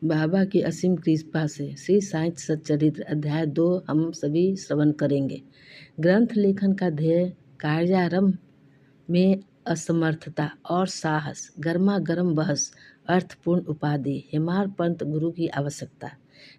बाबा की असीम कृपा से श्री साईं सच्चरित्र अध्याय 2 हम सभी श्रवण करेंगे। ग्रंथ लेखन का ध्येय कार्यारंभ में असमर्थता और साहस, गर्मा-गर्म बहस, अर्थपूर्ण उपाधि, हेमाडपंत गुरु की आवश्यकता।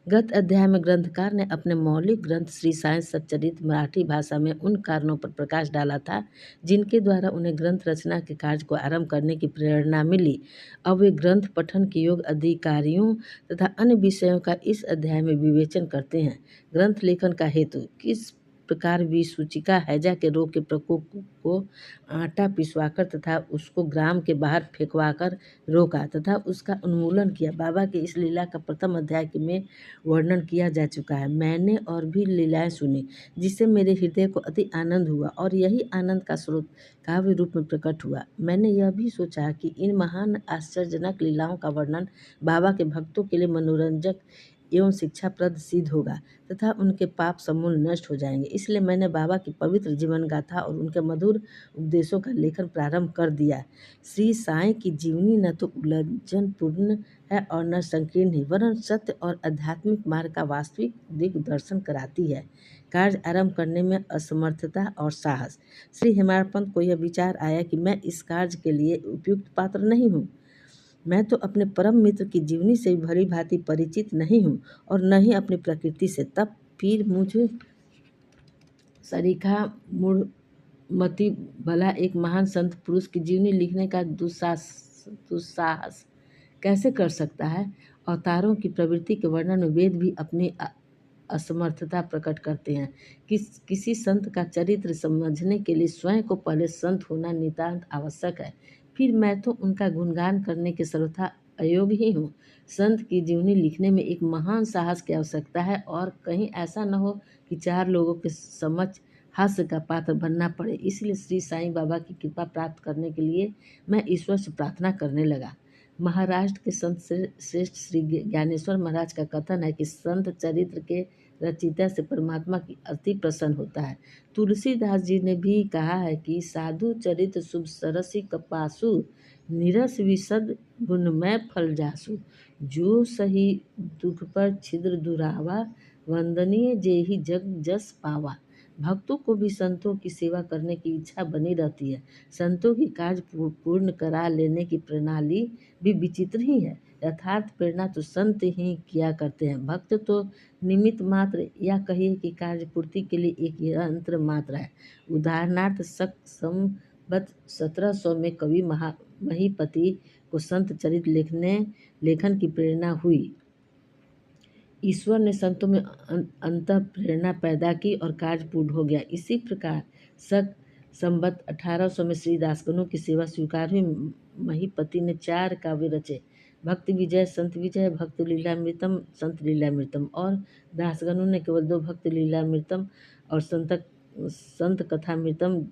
गत अध्याय में ग्रंथकार ने अपने मौलिक ग्रंथ श्री साईं सच्चरित्र मराठी भाषा में उन कारणों पर प्रकाश डाला था जिनके द्वारा उन्हें ग्रंथ रचना के कार्य को आरंभ करने की प्रेरणा मिली। अब वे ग्रंथ पठन के योग्य अधिकारियों तथा अन्य विषयों का इस अध्याय में विवेचन करते हैं। ग्रंथ लेखन का हेतु किस प्रकार विसूचिका हैजा के रोग के प्रकोप को आटा पिसवाकर तथा उसको ग्राम के बाहर फेंकवाकर रोका तथा उसका उन्मूलन किया। बाबा की इस लीला का प्रथम अध्याय में वर्णन किया जा चुका है। मैंने और भी लीलाएं सुनी जिससे मेरे हृदय को अति आनंद हुआ और यही आनंद का स्रोत काव्य रूप में प्रकट हुआ। मैंने यह भी सोचा कि इन महान आश्चर्यजनक लीलाओं का वर्णन बाबा के भक्तों के लिए मनोरंजक एवं शिक्षाप्रद सिद्ध होगा तथा उनके पाप समूल नष्ट हो जाएंगे। इसलिए मैंने बाबा की पवित्र जीवन गाथा और उनके मधुर उपदेशों का लेखन प्रारंभ कर दिया। श्री साईं की जीवनी न तो उलझनपूर्ण है और न संकीर्ण ही, वरन सत्य और आध्यात्मिक मार्ग का वास्तविक दिग्दर्शन कराती है। कार्य आरंभ करने में असमर्थता और साहस। श्री हेमाडपंत को यह विचार आया कि मैं इस कार्य के लिए उपयुक्त पात्र नहीं हूँ। मैं तो अपने परम मित्र की जीवनी से भली भांति परिचित नहीं हूँ और न ही अपनी प्रकृति से। तब फिर मुझे सरीखा मूढ़मति भला एक महान संत पुरुष की जीवनी लिखने का दुस्साहस कैसे कर सकता है। अवतारों की प्रवृत्ति के वर्णन में वेद भी अपनी असमर्थता प्रकट करते हैं। किसी संत का चरित्र समझने के लिए स्वयं को पहले संत होना नितांत आवश्यक है। फिर मैं तो उनका गुणगान करने के सर्वथा अयोग्य ही हूँ। संत की जीवनी लिखने में एक महान साहस की आवश्यकता है और कहीं ऐसा न हो कि 4 लोगों के समक्ष हास्य का पात्र बनना पड़े। इसलिए श्री साईं बाबा की कृपा प्राप्त करने के लिए मैं ईश्वर से प्रार्थना करने लगा। महाराष्ट्र के संत श्रेष्ठ श्री ज्ञानेश्वर महाराज का कथन है कि संत चरित्र के रचयिता से परमात्मा की अति प्रसन्न होता है। तुलसीदास जी ने भी कहा है कि साधु चरित्र शुभ सरसी कपासु, निरस विशद गुणमय फल जासु, जो सही दुख पर छिद्र दुरावा, वंदनीय जेहि जग जस पावा। भक्तों को भी संतों की सेवा करने की इच्छा बनी रहती है। संतों की कार्य पूर्ण करा लेने की प्रणाली भी विचित्र ही है। यथार्थ प्रेरणा तो संत ही किया करते हैं। भक्त तो निमित्त मात्र या कहिए कि कार्य पूर्ति के लिए एक यंत्र मात्र है। उदाहरणार्थ संवत 1700 में कवि महीपति को संत चरित्र लेखन की प्रेरणा हुई। ईश्वर ने संतों में अंतः प्रेरणा पैदा की और कार्य पूर्ण हो गया। इसी प्रकार संवत 1800 में श्री दासगणों की सेवा स्वीकार हुई। महीपति ने 4 काव्य रचे, भक्ति विजय, संत विजय, भक्त लीलामृतम, संत लीलामृतम, और दासगणों ने केवल 2 भक्त लीलामृतम और संत कथामृतम,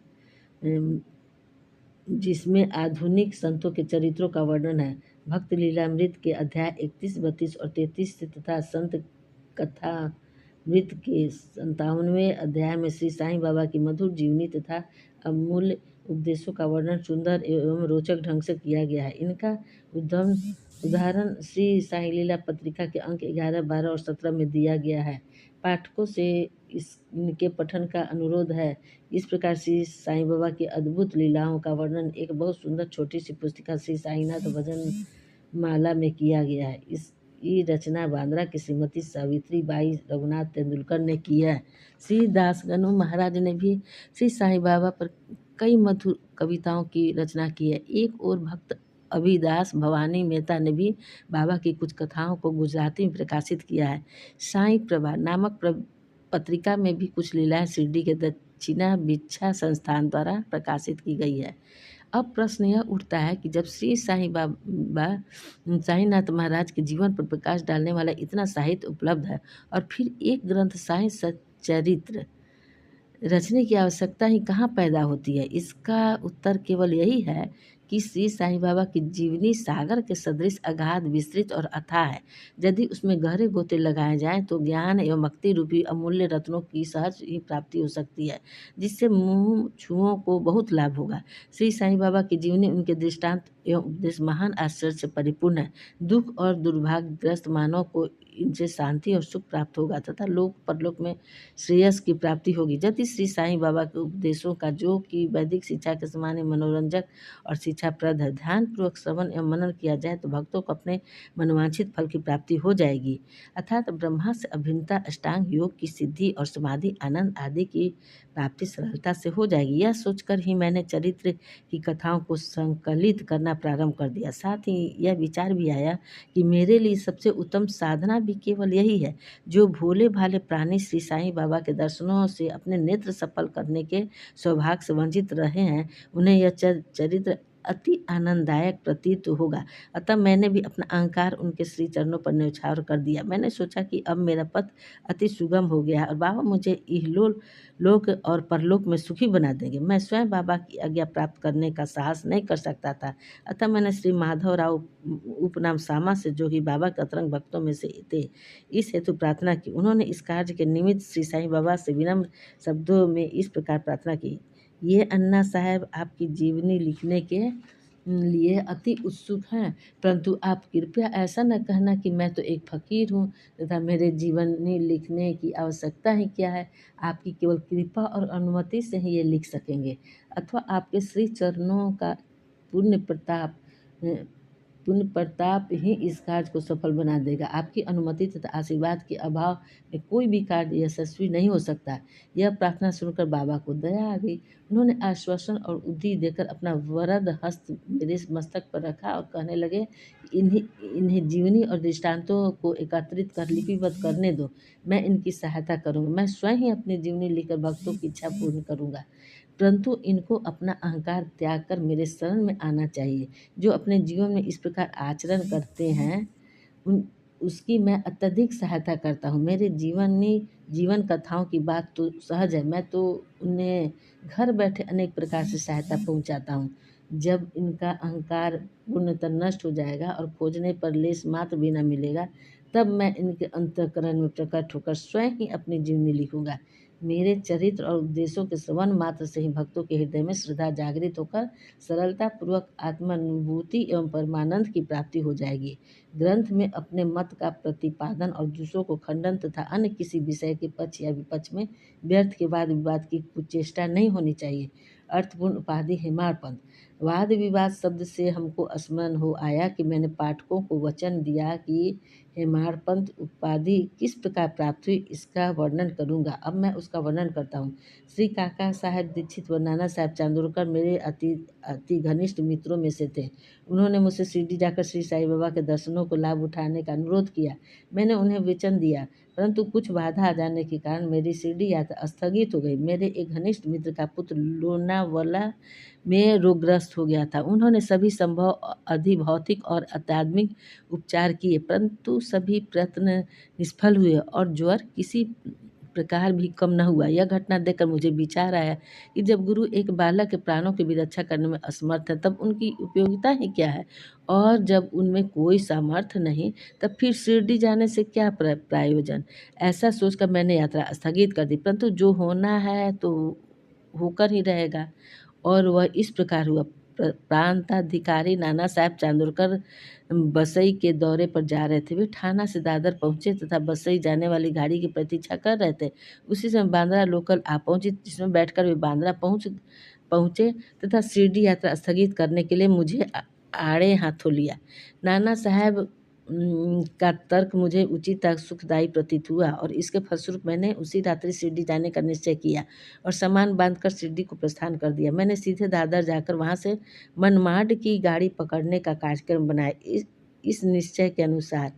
जिसमें आधुनिक संतों के चरित्रों का वर्णन है। भक्त लीलामृत के अध्याय 31, 32 और 33 तथा संत कथामृत के 57वें अध्याय में श्री साईं बाबा की मधुर जीवनी तथा अमूल्य उपदेशों का वर्णन सुंदर एवं रोचक ढंग से किया गया है। इनका उदाहरण श्री साईं लीला पत्रिका के अंक 11, 12 और 17 में दिया गया है। पाठकों से इनके पठन का अनुरोध है। इस प्रकार श्री साईं बाबा की अद्भुत लीलाओं का वर्णन एक बहुत सुंदर छोटी सी पुस्तिका श्री साईनाथ भजन माला में किया गया है। इसकी रचना बांद्रा की श्रीमती सावित्री बाई रघुनाथ तेंदुलकर ने की है। श्री दासगणु महाराज ने भी श्री साईं बाबा पर कई मधुर कविताओं की रचना की है। एक और भक्त अभिदास भवानी मेहता ने भी बाबा की कुछ कथाओं को गुजराती में प्रकाशित किया है। साईं प्रभा नामक पत्रिका में भी कुछ लीलाएं शिरडी के दक्षिणा भिक्षा संस्थान द्वारा प्रकाशित की गई है। अब प्रश्न यह उठता है कि जब श्री साईनाथ महाराज के जीवन पर प्रकाश डालने वाला इतना साहित्य उपलब्ध है और फिर एक ग्रंथ साईं सच्चरित्र रचने की आवश्यकता ही कहाँ पैदा होती है। इसका उत्तर केवल यही है कि श्री साईं बाबा की जीवनी सागर के सदृश अगाध, विस्तृत और अथाह है। यदि उसमें गहरे गोते लगाए जाएं तो ज्ञान एवं भक्ति रूपी अमूल्य रत्नों की सहज ही प्राप्ति हो सकती है, जिससे मुँह छुओं को बहुत लाभ होगा। श्री साईं बाबा की जीवनी, उनके दृष्टांत एवं उपदेश महान आश्चर्य से परिपूर्ण है। दुख और दुर्भाग्यग्रस्त मानव को इनसे शांति और सुख प्राप्त होगा तथा लोक परलोक में श्रेयस की प्राप्ति होगी। यदि श्री साईं बाबा के उपदेशों का जो कि वैदिक शिक्षा के समान ही मनोरंजक और शिक्षाप्रद है, ध्यानपूर्वक श्रवण एवं मनन किया जाए तो भक्तों को अपने मनोवांछित फल की प्राप्ति हो जाएगी, अर्थात ब्रह्मा से अभिन्नता, अष्टांग योग की सिद्धि और समाधि, आनंद आदि की प्राप्ति सरलता से हो जाएगी। यह सोचकर ही मैंने चरित्र की कथाओं को संकलित करना प्रारंभ कर दिया। साथ ही यह विचार भी आया कि मेरे लिए सबसे उत्तम साधना भी केवल यही है। जो भोले भाले प्राणी श्री साईं बाबा के दर्शनों से अपने नेत्र सफल करने के सौभाग्य से वंचित रहे हैं, उन्हें यह चरित्र अति आनंददायक प्रतीत होगा। अतः मैंने भी अपना अहंकार उनके श्री चरणों पर न्यौछावर कर दिया। मैंने सोचा कि अब मेरा पथ अति सुगम हो गया और बाबा मुझे इहलोक लोक और परलोक में सुखी बना देंगे। मैं स्वयं बाबा की आज्ञा प्राप्त करने का साहस नहीं कर सकता था। अतः मैंने श्री माधव राव उपनाम सामा से, जो कि बाबा के अतरंग भक्तों में से थे, इस हेतु प्रार्थना की। उन्होंने इस कार्य के निमित्त श्री साईं बाबा से विनम्र शब्दों में इस प्रकार प्रार्थना की। ये अन्ना साहब आपकी जीवनी लिखने के लिए अति उत्सुक हैं, परंतु आप कृपया ऐसा न कहना कि मैं तो एक फ़कीर हूँ तथा मेरे जीवनी लिखने की आवश्यकता ही क्या है। आपकी केवल कृपा और अनुमति से ही ये लिख सकेंगे, अथवा आपके श्री चरणों का पुण्य प्रताप ही इस कार्य को सफल बना देगा। आपकी अनुमति तथा आशीर्वाद के अभाव में कोई भी कार्य यशस्वी नहीं हो सकता। यह प्रार्थना सुनकर बाबा को दया आ गई। उन्होंने आश्वासन और उद्दी देकर अपना वरद हस्त मेरे मस्तक पर रखा और कहने लगे, इन्हें जीवनी और दृष्टांतों को एकत्रित कर लिपिबद्ध करने दो। मैं इनकी सहायता करूँगा। मैं स्वयं ही अपनी जीवनी लिखकर भक्तों की इच्छा पूर्ण करूँगा, परंतु इनको अपना अहंकार त्याग कर मेरे शरण में आना चाहिए। जो अपने जीवन में इस प्रकार आचरण करते हैं उसकी मैं अत्यधिक सहायता करता हूँ। मेरे जीवन कथाओं की बात तो सहज है, मैं तो उन्हें घर बैठे अनेक प्रकार से सहायता पहुँचाता हूँ। जब इनका अहंकार पूर्णतः नष्ट हो जाएगा और खोजने पर लेश मात्र भी न मिलेगा, तब मैं इनके अंतःकरण में प्रकट होकर स्वयं ही अपनी जीवनी लिखूँगा। मेरे चरित्र और उपदेशों के श्रवण मात्र से ही भक्तों के हृदय में श्रद्धा जागृत होकर सरलतापूर्वक आत्मानुभूति एवं परमानंद की प्राप्ति हो जाएगी। ग्रंथ में अपने मत का प्रतिपादन और दूसरों को खंडन तथा अन्य किसी विषय के पक्ष या विपक्ष में व्यर्थ के वाद विवाद की कुचेष्टा नहीं होनी चाहिए। अर्थपूर्ण उपाधि हेमाड़पंथ। वाद विवाद शब्द से हमको स्मरण हो आया कि मैंने पाठकों को वचन दिया कि हेमाड़पंथ उपाधि किस प्रकार प्राप्त हुई, इसका वर्णन करूँगा। अब मैं उसका वर्णन करता हूँ। श्री काका साहब दीक्षित व नाना साहब चांदोरकर मेरे अति घनिष्ठ मित्रों में से थे। उन्होंने मुझसे शिरडी जाकर श्री साईं बाबा के दर्शनों को लाभ उठाने का अनुरोध किया। मैंने उन्हें वचन दिया, परंतु कुछ बाधा आ जाने के कारण मेरी शिरडी यात्रा स्थगित हो गई। मेरे एक घनिष्ठ मित्र का पुत्र लोनावाला में रोगग्रस्त हो गया था। उन्होंने सभी संभव अधिभौतिक और अत्याधुनिक उपचार किए, परंतु सभी प्रयत्न निष्फल हुए और ज्वर किसी प्रकार भी कम न हुआ। यह घटना देखकर मुझे विचार आया कि जब गुरु एक बालक के प्राणों की भी रक्षा करने में असमर्थ है, तब उनकी उपयोगिता ही क्या है, और जब उनमें कोई सामर्थ्य नहीं, तब फिर शिरडी जाने से क्या प्रयोजन। ऐसा सोचकर मैंने यात्रा स्थगित कर दी, परंतु जो होना है तो होकर ही रहेगा। और वह इस प्रकार हुआ। प्रांताधिकारी नाना साहब चांदोरकर बसई के दौरे पर जा रहे थे। वे ठाना से दादर पहुँचे तथा बसई जाने वाली गाड़ी की प्रतीक्षा कर रहे थे। उसी समय बांद्रा लोकल आ पहुँची, जिसमें बैठकर वे बांद्रा पहुँचे तथा शिरडी यात्रा स्थगित करने के लिए मुझे आड़े हाथों लिया। नाना साहब का तर्क मुझे उचित सुखदायी प्रतीत हुआ और इसके फलस्वरूप मैंने उसी रात्रि शिरडी जाने का निश्चय किया और सामान बांधकर शिरडी को प्रस्थान कर दिया। मैंने सीधे दादर जाकर वहाँ से मनमाड की गाड़ी पकड़ने का कार्यक्रम बनाया। इस निश्चय के अनुसार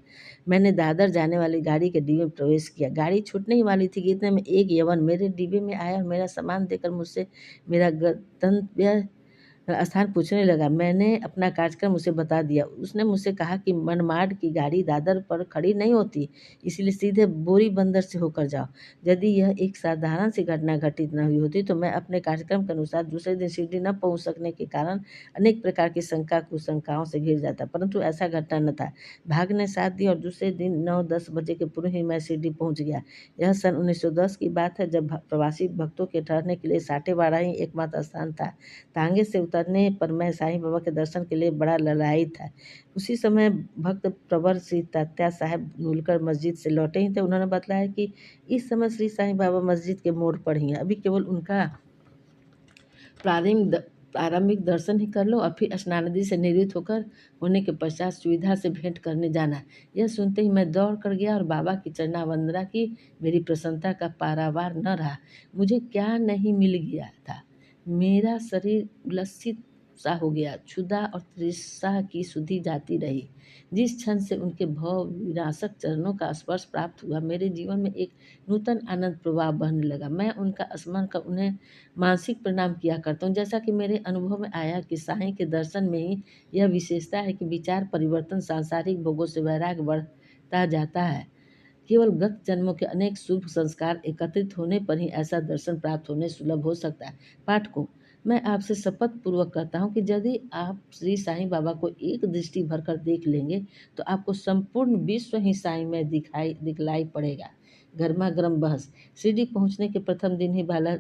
मैंने दादर जाने वाली गाड़ी के डिब्बे में प्रवेश किया। गाड़ी छूटने ही वाली थी कि इतने में एक यवन मेरे डिब्बे में आया और मेरा सामान देकर मुझसे मेरा गंतव्य स्थान पूछने लगा। मैंने अपना कार्यक्रम उसे बता दिया। उसने मुझसे कहा कि मनमाड की गाड़ी दादर पर खड़ी नहीं होती, इसलिए सीधे बोरी बंदर से होकर जाओ। यदि यह एक साधारण सी घटना घटित न हुई होती तो मैं अपने कार्यक्रम के अनुसार दूसरे दिन शिरडी न पहुंच सकने के कारण अनेक प्रकार की कुशंकाओं से घिर जाता, परंतु ऐसा घटना न था। भाग्य ने साथ दिया और दूसरे दिन 9-10 बजे के पूर्व ही मैं शिरडी पहुँच गया। यह सन 1910 की बात है, जब प्रवासी भक्तों के ठहरने के लिए साठे बाड़ा ही एकमात्र स्थान था। तांगे से उतरने पर मैं साईं बाबा के दर्शन के लिए बड़ा ललायित था। उसी समय भक्त प्रवर श्री तात्या साहब नूलकर मस्जिद से लौटे ही थे। उन्होंने बताया कि इस समय श्री साईं बाबा मस्जिद के मोड़ पर ही हैं। अभी केवल उनका प्रारंभिक दर्शन ही कर लो और फिर स्नानादि से निवृत्त होने के पश्चात सुविधा से भेंट करने जाना। यह सुनते ही मैं दौड़ कर गया और बाबा की चरणावंदना की। मेरी प्रसन्नता का पारावार न रहा। मुझे क्या नहीं मिल गया था। मेरा शरीर उल्लसित सा हो गया। क्षुधा और तृष्णा की सुधि जाती रही। जिस क्षण से उनके भव विनाशक चरणों का स्पर्श प्राप्त हुआ, मेरे जीवन में एक नूतन आनंद प्रवाह बहने लगा। मैं उनका स्मरण कर उन्हें मानसिक प्रणाम किया करता हूँ। जैसा कि मेरे अनुभव में आया कि साईं के दर्शन में ही यह विशेषता है कि विचार परिवर्तन, सांसारिक भोगों से वैराग्य बढ़ता जाता है। केवल गत जन्मों के अनेक शुभ संस्कार एकत्रित होने पर ही ऐसा दर्शन प्राप्त होने सुलभ हो सकता है। पाठकों, मैं आपसे शपथ पूर्वक कहता हूँ कि यदि आप श्री साईं बाबा को एक दृष्टि भरकर देख लेंगे तो आपको संपूर्ण विश्व ही साईं में दिखलाई पड़ेगा। गर्मा गर्म बहस। शिरडी पहुंचने के प्रथम दिन ही बाला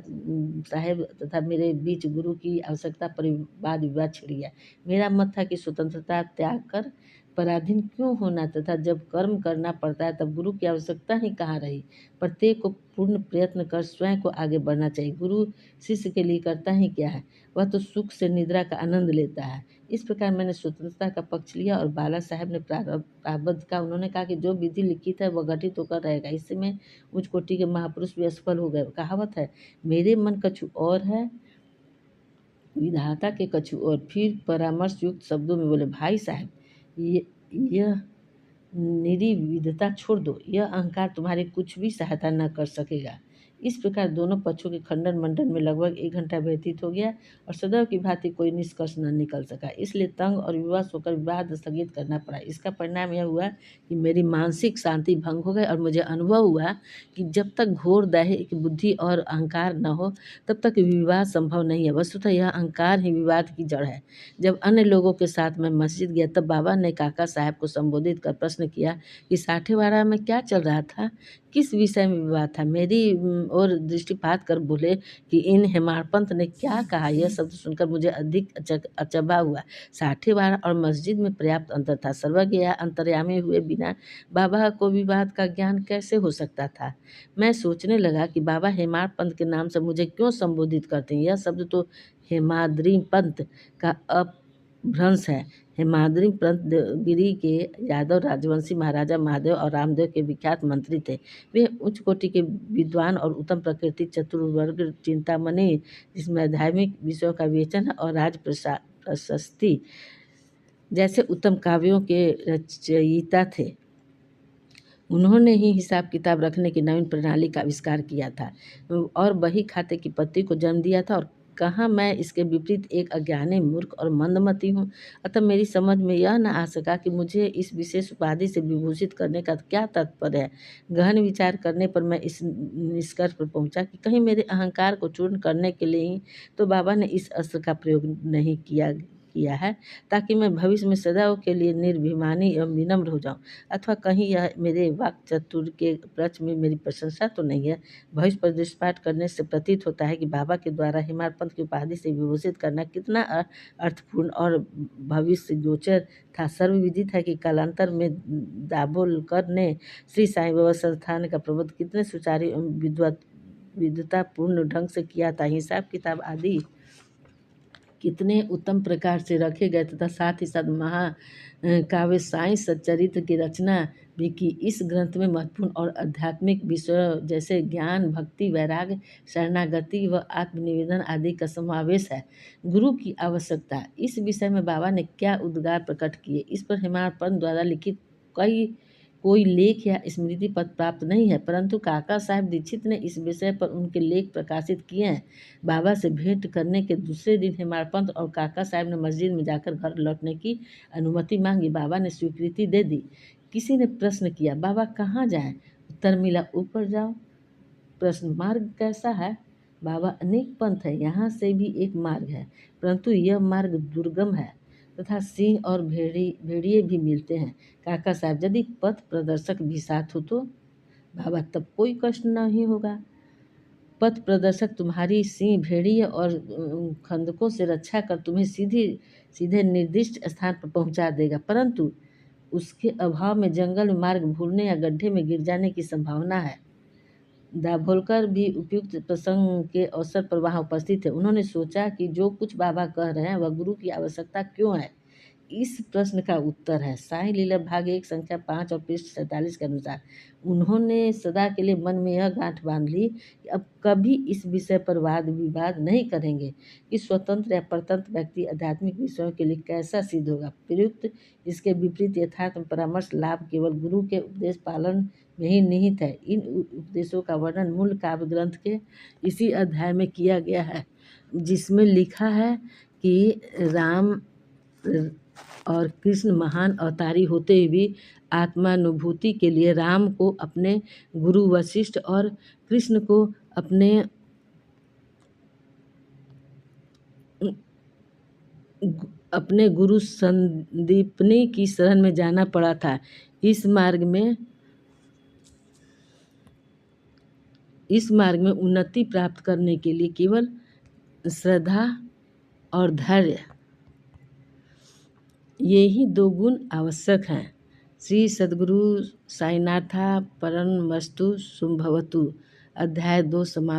साहेब तथा मेरे बीच गुरु की आवश्यकता पर वाद विवाद छिड़ गया। मेरा मत था कि स्वतंत्रता त्याग कर पराधीन क्यों होना तथा जब कर्म करना पड़ता है तब गुरु की आवश्यकता ही कहाँ रही। प्रत्येक को पूर्ण प्रयत्न कर स्वयं को आगे बढ़ना चाहिए। गुरु शिष्य के लिए करता ही क्या है, वह तो सुख से निद्रा का आनंद लेता है। इस प्रकार मैंने स्वतंत्रता का पक्ष लिया और बाला साहेब ने प्रारब्ध का, उन्होंने कहा कि जो विधि लिखित है वह घटित होकर रहेगा। इससे में उच्च कोटि के महापुरुष भी असफल हो गए। कहावत है, मेरे मन कछु और है विधाता के कछु और। फिर परामर्श युक्त शब्दों में बोले, भाई साहब यह निर्विधता छोड़ दो। यह अहंकार तुम्हारी कुछ भी सहायता न कर सकेगा। इस प्रकार दोनों पक्षों के खंडन मंडन में लगभग 1 घंटा व्यतीत हो गया और सदैव की भांति कोई निष्कर्ष न निकल सका। इसलिए तंग और विवश होकर विवाद स्थगित करना पड़ा। इसका परिणाम यह हुआ कि मेरी मानसिक शांति भंग हो गई और मुझे अनुभव हुआ कि जब तक घोर दैहिक बुद्धि और अहंकार न हो तब तक विवाद संभव नहीं है। वस्तुतः यह अहंकार ही विवाद की जड़ है। जब अन्य लोगों के साथ मैं मस्जिद गया तब बाबा ने काका साहब को संबोधित कर प्रश्न किया कि साठेवाड़ा में क्या चल रहा था, किस विषय में विवाद था। मेरी ओर दृष्टिपात कर बोले कि इन हेमाडपंत ने क्या कहा। यह शब्द सुनकर मुझे अधिक अचंभा हुआ। साठेवाड़ा और मस्जिद में पर्याप्त अंतर था। सर्वज्ञ या अंतर्यामी हुए बिना बाबा को विवाद का ज्ञान कैसे हो सकता था। मैं सोचने लगा कि बाबा हेमाडपंत के नाम से मुझे क्यों संबोधित करते हैं। यह शब्द तो हेमाद्री पंथ का अपभ्रंश है। हेमाद्री पंत गिरी के यादव राजवंशी महाराजा महादेव और रामदेव के विख्यात मंत्री थे। वे उच्च कोटि के विद्वान और उत्तम प्रकृति चतुर्वर्ग चिंतामणि, जिसमें आध्यात्मिक विषयों का विवेचन और राज प्रशस्ति जैसे उत्तम काव्यों के रचयिता थे। उन्होंने ही हिसाब किताब रखने की नवीन प्रणाली का आविष्कार किया था और बही खाते की पत्ती को जन्म दिया था। और कहाँ मैं इसके विपरीत एक अज्ञानी मूर्ख और मंदमती हूँ। अतः मेरी समझ में यह न आ सका कि मुझे इस विशेष उपाधि से विभूषित करने का क्या तात्पर्य है। गहन विचार करने पर मैं इस निष्कर्ष पर पहुँचा कि कहीं मेरे अहंकार को चूर्ण करने के लिए ही तो बाबा ने इस अस्त्र का प्रयोग नहीं किया है, ताकि मैं भविष्य में सदैव के लिए निर्भिमानी एवं विनम्र हो जाऊं। अथवा कहीं यह मेरे वाक् चातुर्य के उपलक्ष्य में मेरी प्रशंसा तो नहीं है। भविष्य पर दृष्टिपात करने से प्रतीत होता है कि बाबा के द्वारा हेमाडपंत की उपाधि से विभूषित करना कितना अर्थपूर्ण और भविष्य गोचर था। सर्वविदित है कि कालांतर में दाभोलकर ने श्री साईं बाबा संस्थान का प्रबंध कितने सुचारू एवं विद्वतापूर्ण ढंग से किया था। हिसाब किताब आदि कितने उत्तम प्रकार से रखे गए तथा साथ ही साथ महाकाव्य साईं सच्चरित्र की रचना भी की। इस ग्रंथ में महत्वपूर्ण और आध्यात्मिक विषयों जैसे ज्ञान, भक्ति, वैराग्य, शरणागति व आत्मनिवेदन आदि का समावेश है। गुरु की आवश्यकता, इस विषय में बाबा ने क्या उद्गार प्रकट किए, इस पर हेमाडपंत द्वारा लिखित कोई लेख या स्मृति पत्र प्राप्त नहीं है, परंतु काका साहब दीक्षित ने इस विषय पर उनके लेख प्रकाशित किए हैं। बाबा से भेंट करने के दूसरे दिन हेमाडपंत और काका साहब ने मस्जिद में जाकर घर लौटने की अनुमति मांगी। बाबा ने स्वीकृति दे दी। किसी ने प्रश्न किया, बाबा कहाँ जाएं? उत्तर मिला, ऊपर जाओ। प्रश्न, मार्ग कैसा है? बाबा, अनेक पंथ है, यहाँ से भी एक मार्ग है, परंतु यह मार्ग दुर्गम है तथा सिंह और भेड़िए भी मिलते हैं। काका साहब, यदि पथ प्रदर्शक भी साथ हो तो? बाबा, तब कोई कष्ट नहीं होगा। पथ प्रदर्शक तुम्हारी सिंह भेड़िए और खंदकों से रक्षा कर तुम्हें सीधे निर्दिष्ट स्थान पर पहुंचा देगा, परंतु उसके अभाव में जंगल में मार्ग भूलने या गड्ढे में गिर जाने की संभावना है। दाभोलकर भी उपयुक्त प्रसंग के अवसर पर वहां उपस्थित थे। उन्होंने सोचा कि जो कुछ बाबा कह रहे हैं वह गुरु की आवश्यकता क्यों है। इस प्रश्न का उत्तर है साईं लीला भाग 1 संख्या 5 और पृष्ठ 47 के अनुसार। उन्होंने सदा के लिए मन में यह गांठ बांध ली कि अब कभी इस विषय पर वाद विवाद नहीं करेंगे कि स्वतंत्र या परतंत्र व्यक्ति आध्यात्मिक विषयों के लिए कैसा सिद्ध होगा। प्रयुक्त इसके विपरीत यथार्थ परामर्श लाभ केवल गुरु के उपदेश पालन में ही निहित है। इन उपदेशों का वर्णन मूल काव्य ग्रंथ के इसी अध्याय में किया गया है, जिसमें लिखा है कि राम और कृष्ण महान अवतारी होते हुए भी आत्मानुभूति के लिए राम को अपने गुरु वशिष्ठ और कृष्ण को अपने गुरु संदीपनी की शरण में जाना पड़ा था। इस मार्ग में उन्नति प्राप्त करने के लिए केवल श्रद्धा और धैर्य, ये ही 2 गुण आवश्यक हैं। श्री सद्गुरु साईनाथा परमस्तु शुभवतु। अध्याय 2 समाप्त।